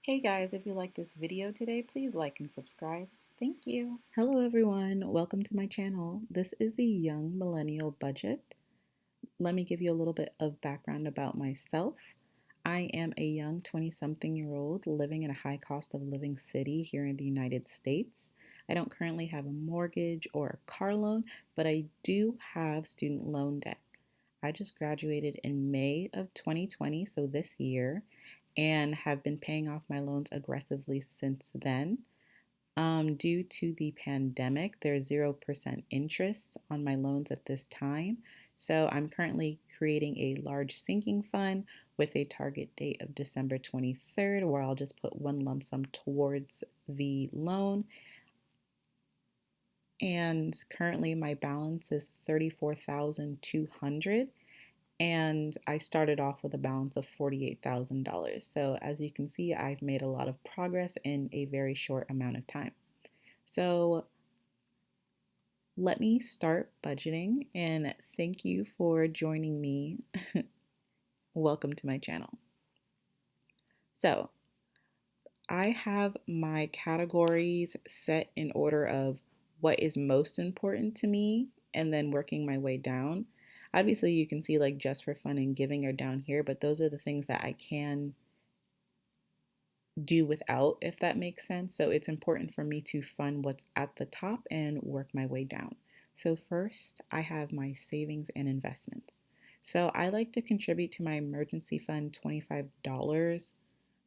Hey guys, if you like this video today, please like and subscribe. Thank you. Hello everyone, welcome to my channel. This is the Young Millennial Budget. Let me give you a little bit of background about myself. I am a young 20-something-year-old living in a high cost of living city here in the United States. I don't currently have a mortgage or a car loan, but I do have student loan debt. I just graduated in May of 2020, so this year, and have been paying off my loans aggressively since then. Due to the pandemic, there's 0% interest on my loans at this time. So I'm currently creating a large sinking fund with a target date of December 23rd, where I'll just put one lump sum towards the loan. And currently my balance is $34,200, and I started off with a balance of $48,000. So as you can see, I've made a lot of progress in a very short amount of time. So let me start budgeting, and thank you for joining me. Welcome to my channel. So I have my categories set in order of what is most important to me and then working my way down. Obviously, you can see like just for fun and giving are down here, but those are the things that I can do without, if that makes sense. So it's important for me to fund what's at the top and work my way down. So first, I have my savings and investments. So I like to contribute to my emergency fund $25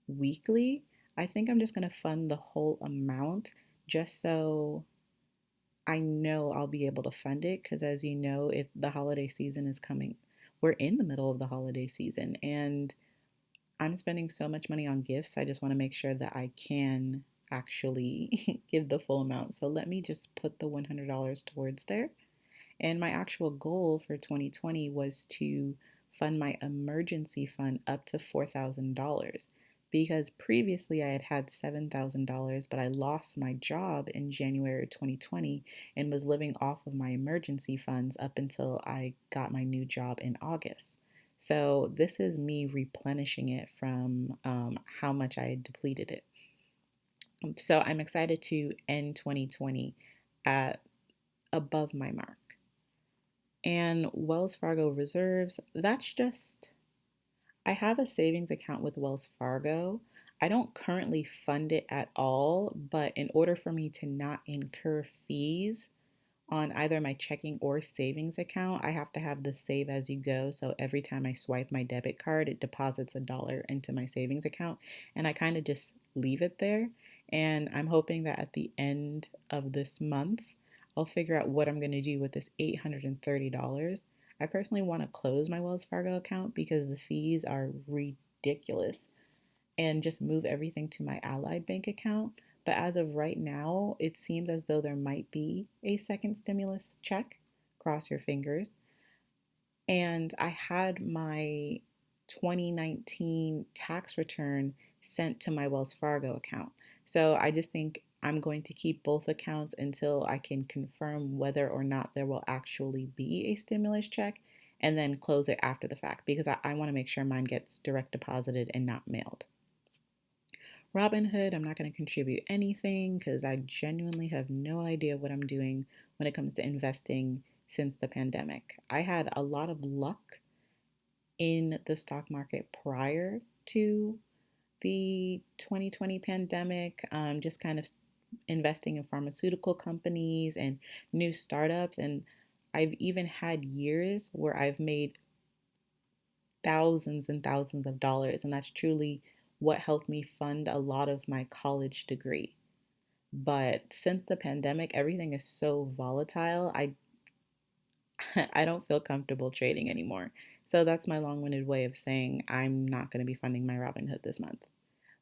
weekly. I think I'm just going to fund the whole amount just so I know I'll be able to fund it, because as you know, if the holiday season is coming, we're in the middle of the holiday season, and I'm spending so much money on gifts. I just want to make sure that I can actually give the full amount. So let me just put the $100 towards there. And my actual goal for 2020 was to fund my emergency fund up to $4,000, because previously I had had $7,000, but I lost my job in January 2020 and was living off of my emergency funds up until I got my new job in August. So this is me replenishing it from how much I had depleted it. So I'm excited to end 2020 at above my mark. And Wells Fargo reserves, that's just, I have a savings account with Wells Fargo. I don't currently fund it at all, but in order for me to not incur fees on either my checking or savings account, I have to have the save as you go. So every time I swipe my debit card, it deposits $1 into my savings account, and I kind of just leave it there. And I'm hoping that at the end of this month, I'll figure out what I'm going to do with this $830. I personally want to close my Wells Fargo account because the fees are ridiculous, and just move everything to my Allied Bank account. But as of right now, it seems as though there might be a second stimulus check. Cross your fingers. And I had my 2019 tax return sent to my Wells Fargo account. So I just think I'm going to keep both accounts until I can confirm whether or not there will actually be a stimulus check, and then close it after the fact, because I want to make sure mine gets direct deposited and not mailed. Robinhood, I'm not going to contribute anything because I genuinely have no idea what I'm doing when it comes to investing since the pandemic. I had a lot of luck in the stock market prior to the 2020 pandemic, just kind of investing in pharmaceutical companies and new startups. And I've even had years where I've made thousands and thousands of dollars, and that's truly what helped me fund a lot of my college degree. But since the pandemic, everything is so volatile. I don't feel comfortable trading anymore. So that's my long-winded way of saying I'm not going to be funding my Robinhood this month.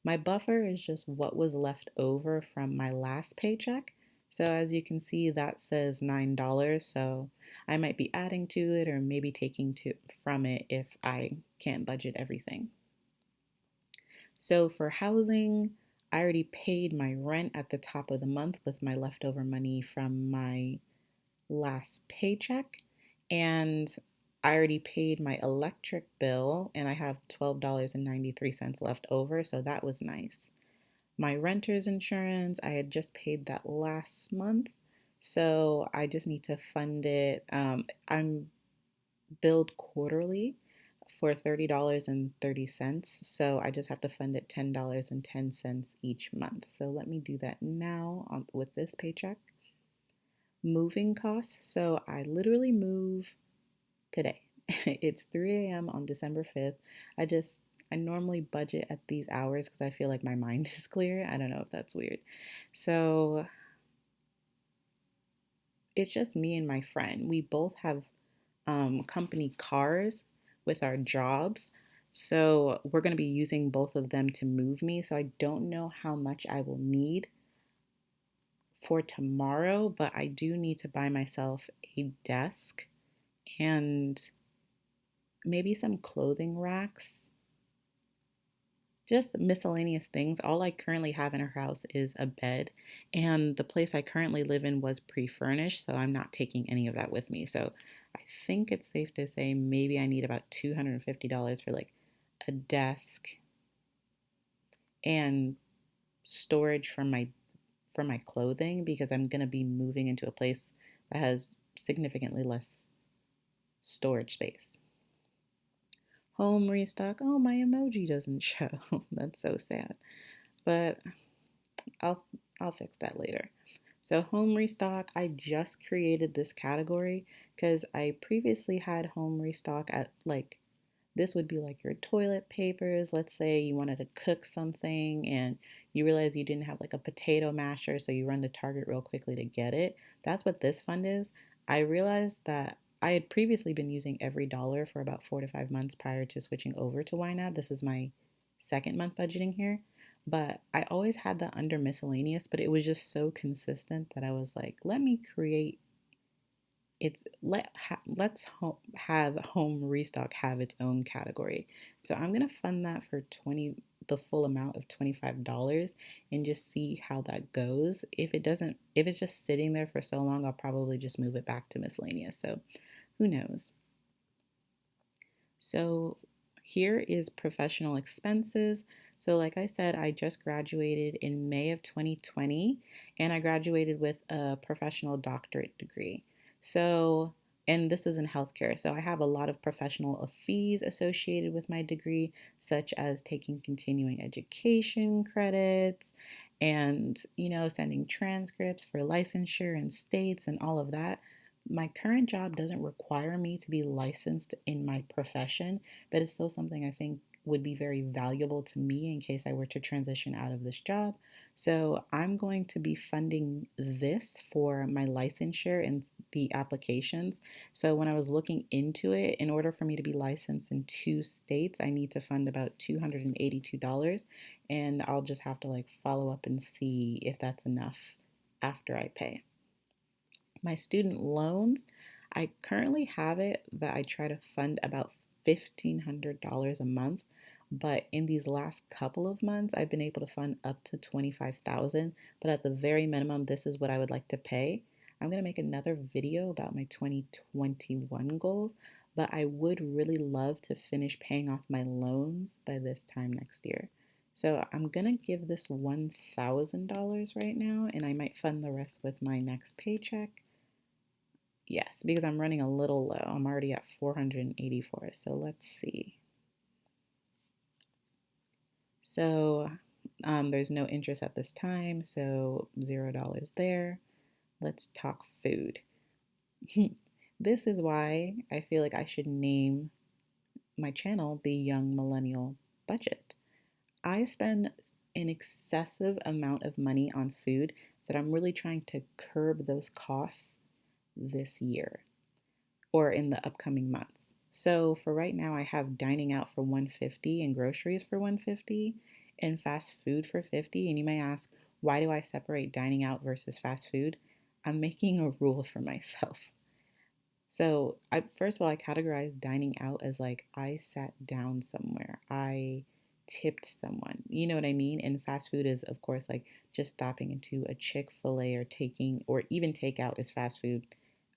My buffer is just what was left over from my last paycheck. So as you can see, that says $9. So I might be adding to it or maybe taking from it if I can't budget everything. So for housing, I already paid my rent at the top of the month with my leftover money from my last paycheck. And I already paid my electric bill, and I have $12.93 left over, so that was nice. My renter's insurance, I had just paid that last month, so I just need to fund it. I'm billed quarterly for $30.30, so I just have to fund it $10.10 each month. So let me do that now with this paycheck. Moving costs. So I literally move today. It's 3 a.m. on December 5th. I normally budget at these hours because I feel like my mind is clear. I don't know if that's weird. So it's just me and my friend. We both have company cars with our jobs. So we're going to be using both of them to move me. So I don't know how much I will need for tomorrow, but I do need to buy myself a desk and maybe some clothing racks, just miscellaneous things. All I currently have in our house is a bed, and the place I currently live in was pre-furnished, so I'm not taking any of that with me. So I think it's safe to say maybe I need about $250 for like a desk and storage for my clothing because I'm going to be moving into a place that has significantly less storage space. Home restock. Oh, my emoji doesn't show. That's so sad. But I'll I'll fix that later. So home restock, I just created this category because I previously had home restock at like this would be like your toilet papers. Let's say you wanted to cook something and you realize you didn't have like a potato masher, so you run to Target real quickly to get it. That's what this fund is. I realized that I had previously been using every dollar for about 4 to 5 months prior to switching over to YNAB. This is my second month budgeting here. But I always had that under miscellaneous, but it was just so consistent that I was like, let me create have home restock have its own category. So I'm gonna fund that for the full amount of $25 and just see how that goes. If it's just sitting there for so long, I'll probably just move it back to miscellaneous. So who knows? So here is professional expenses. So like I said, I just graduated in May of 2020 and I graduated with a professional doctorate degree. So, and this is in healthcare. So I have a lot of professional fees associated with my degree, such as taking continuing education credits and, sending transcripts for licensure in states and all of that. My current job doesn't require me to be licensed in my profession, but it's still something I think would be very valuable to me in case I were to transition out of this job. So I'm going to be funding this for my licensure and the applications. So when I was looking into it, in order for me to be licensed in 2 states, I need to fund about $282, and I'll just have to like follow up and see if that's enough after I pay. My student loans, I currently have it that I try to fund about $1,500 a month, but in these last couple of months, I've been able to fund up to 25,000. But at the very minimum, this is what I would like to pay. I'm going to make another video about my 2021 goals, but I would really love to finish paying off my loans by this time next year. So I'm going to give this $1,000 right now, and I might fund the rest with my next paycheck. Yes, because I'm running a little low. I'm already at 484. So let's see. So there's no interest at this time, so $0 there. Let's talk food. This is why I feel like I should name my channel the Young Millennial Budget. I spend an excessive amount of money on food that I'm really trying to curb those costs this year or in the upcoming months. So for right now, I have dining out for 150 and groceries for 150 and fast food for 50. And you may ask, why do I separate dining out versus fast food? I'm making a rule for myself. So first of all, I categorize dining out as like I sat down somewhere. I tipped someone. You know what I mean? And fast food is, of course, like just stopping into a Chick-fil-A or even takeout is fast food.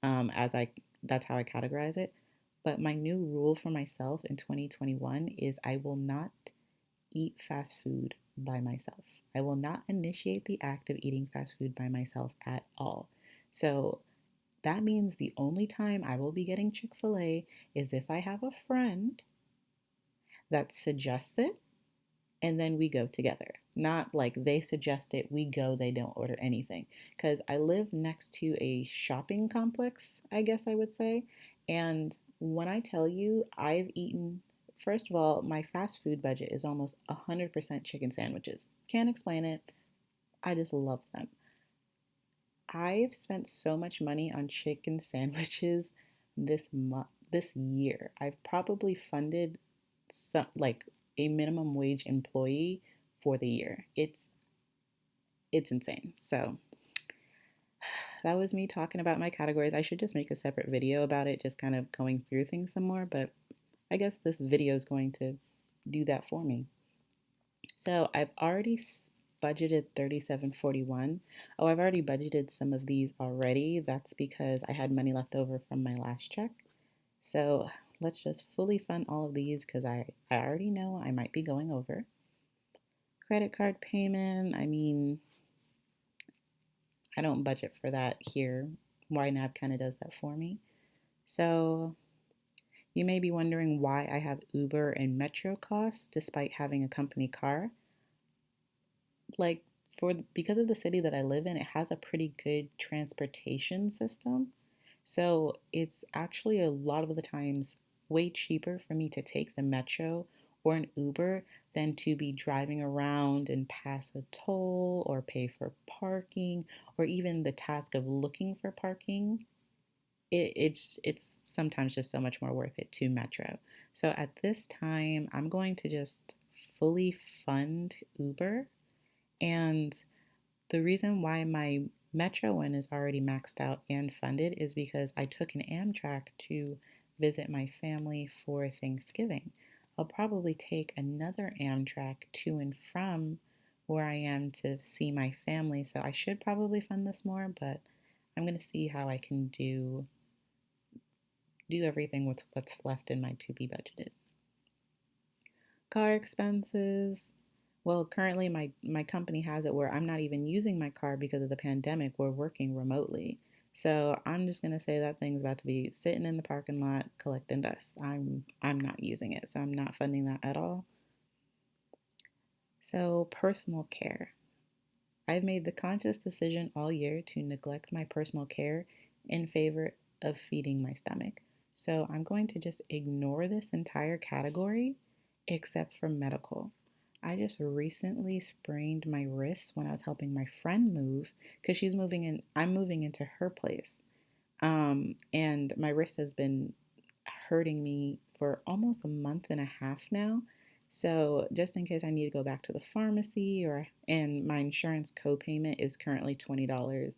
As I That's how I categorize it. But my new rule for myself in 2021 is I will not eat fast food by myself. I will not initiate the act of eating fast food by myself at all. So that means the only time I will be getting Chick-fil-A is if I have a friend that suggests it and then we go together. Not like they suggest it, we go, they don't order anything. Because I live next to a shopping complex, I guess I would say. And when I tell you, I've eaten, first of all, my fast food budget is almost 100% chicken sandwiches. Can't explain it. I just love them. I've spent so much money on chicken sandwiches this year. I've probably funded some like a minimum wage employee for the year. It's insane. So that was me talking about my categories. I should just make a separate video about it, just kind of going through things some more, but I guess this video is going to do that for me. So I've already budgeted 3741. Oh, I've already budgeted some of these already. That's because I had money left over from my last check. So let's just fully fund all of these because I already know I might be going over. Credit card payment, I mean, I don't budget for that here. YNAB kind of does that for me. So you may be wondering why I have Uber and Metro costs despite having a company car. Like because of the city that I live in, it has a pretty good transportation system. So it's actually a lot of the times way cheaper for me to take the metro or an Uber than to be driving around and pass a toll or pay for parking or even the task of looking for parking. It's sometimes just so much more worth it to metro. So at this time, I'm going to just fully fund Uber, and the reason why my Metro one is already maxed out and funded is because I took an Amtrak to visit my family for Thanksgiving. I'll probably take another Amtrak to and from where I am to see my family, so I should probably fund this more, but I'm going to see how I can do everything with what's left in my to be budgeted. Car expenses. Well, currently my company has it where I'm not even using my car because of the pandemic. We're working remotely. So I'm just gonna say that thing's about to be sitting in the parking lot collecting dust. I'm not using it, so I'm not funding that at all. So personal care. I've made the conscious decision all year to neglect my personal care in favor of feeding my stomach. So I'm going to just ignore this entire category except for medical. I just recently sprained my wrist when I was helping my friend move because she's moving in, I'm moving into her place. And my wrist has been hurting me for almost a month and a half now. So just in case I need to go back to the pharmacy and my insurance copayment is currently $20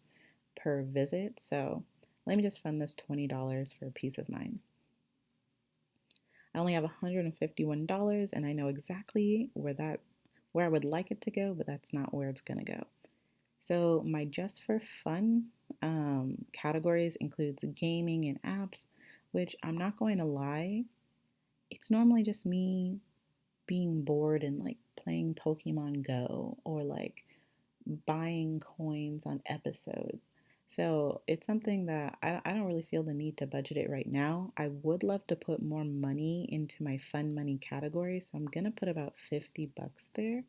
per visit. So let me just fund this $20 for peace of mind. I only have $151 and I know exactly where I would like it to go, but that's not where it's gonna go. So my just for fun categories includes gaming and apps, which I'm not going to lie, it's normally just me being bored and like playing Pokemon Go or like buying coins on episodes. So it's something that I don't really feel the need to budget it right now. I would love to put more money into my fun money category. So I'm going to put about $50 there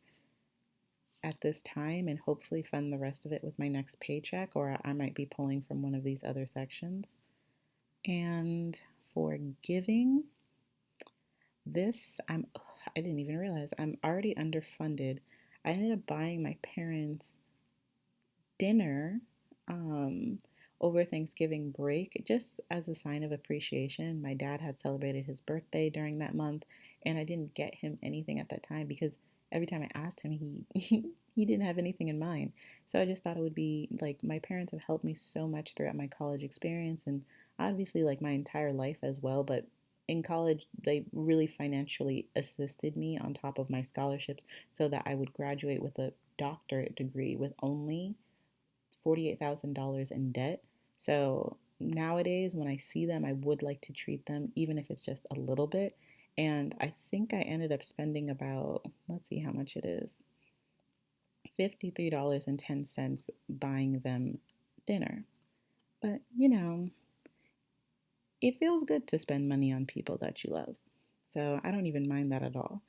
at this time and hopefully fund the rest of it with my next paycheck, or I might be pulling from one of these other sections. And for giving, I didn't even realize I'm already underfunded. I ended up buying my parents dinner over Thanksgiving break just as a sign of appreciation. My dad had celebrated his birthday during that month, and I didn't get him anything at that time because every time I asked him, he didn't have anything in mind. So I just thought it would be like my parents have helped me so much throughout my college experience and obviously like my entire life as well, but in college, they really financially assisted me on top of my scholarships so that I would graduate with a doctorate degree with only $48,000 in debt. So nowadays, when I see them, I would like to treat them, even if it's just a little bit. And I think I ended up spending about, let's see how much it is. $53.10 buying them dinner. But, it feels good to spend money on people that you love. So I don't even mind that at all.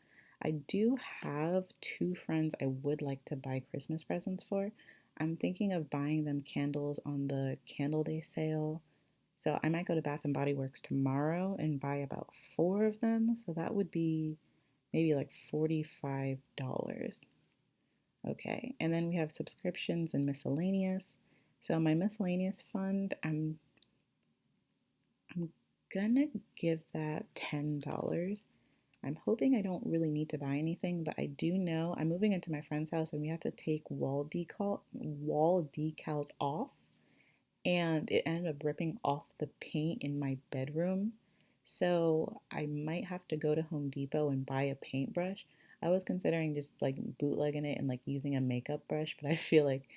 I do have two friends I would like to buy Christmas presents for. I'm thinking of buying them candles on the Candle Day sale. So I might go to Bath and Body Works tomorrow and buy about four of them. So that would be maybe like $45. Okay. And then we have subscriptions and miscellaneous. So my miscellaneous fund, I'm gonna give that $10. I'm hoping I don't really need to buy anything, but I do know I'm moving into my friend's house and we have to take wall decals off, and it ended up ripping off the paint in my bedroom. So I might have to go to Home Depot and buy a paintbrush. I was considering just like bootlegging it and like using a makeup brush, but I feel like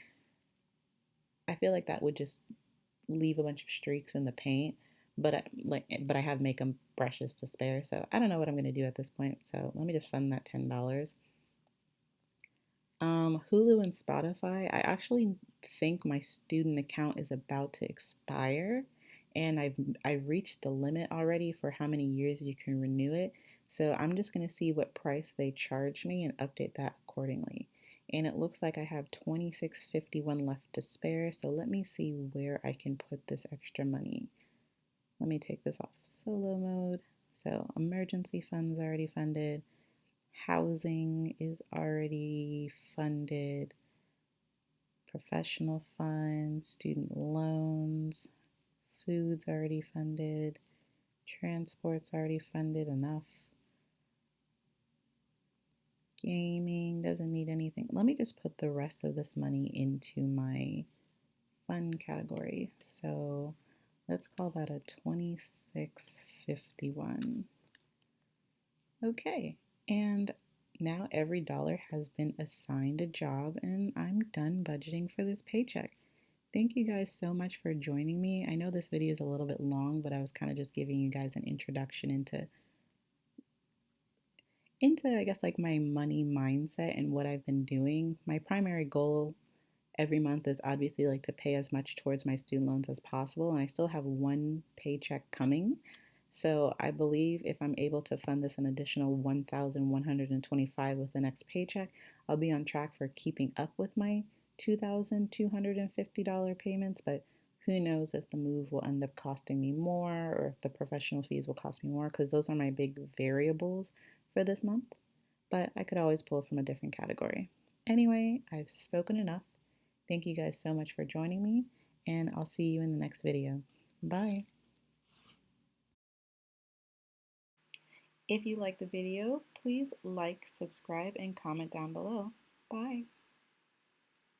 that would just leave a bunch of streaks in the paint. But I have makeup brushes to spare, so I don't know what I'm gonna do at this point. So let me just fund that $10. Hulu and Spotify. I actually think my student account is about to expire, and I've reached the limit already for how many years you can renew it. So I'm just gonna see what price they charge me and update that accordingly. And it looks like I have 26.51 left to spare. So let me see where I can put this extra money. Let me take this off solo mode. So emergency funds already funded. Housing is already funded. Professional funds, student loans, food's already funded. Transport's already funded enough. Gaming doesn't need anything. Let me just put the rest of this money into my fun category. So let's call that a 26.51. Okay, and now every dollar has been assigned a job, and I'm done budgeting for this paycheck. Thank you guys so much for joining me. I know this video is a little bit long, but I was kind of just giving you guys an introduction into I guess like my money mindset and what I've been doing. My primary goal every month is obviously like to pay as much towards my student loans as possible, and I still have one paycheck coming. So I believe if I'm able to fund this an additional 1,125 with the next paycheck, I'll be on track for keeping up with my $2,250 payments. But who knows if the move will end up costing me more or if the professional fees will cost me more, because those are my big variables for this month. But I could always pull from a different category. Anyway, I've spoken enough. Thank you guys so much for joining me, and I'll see you in the next video. Bye. If you like the video, please like, subscribe, and comment down below. Bye.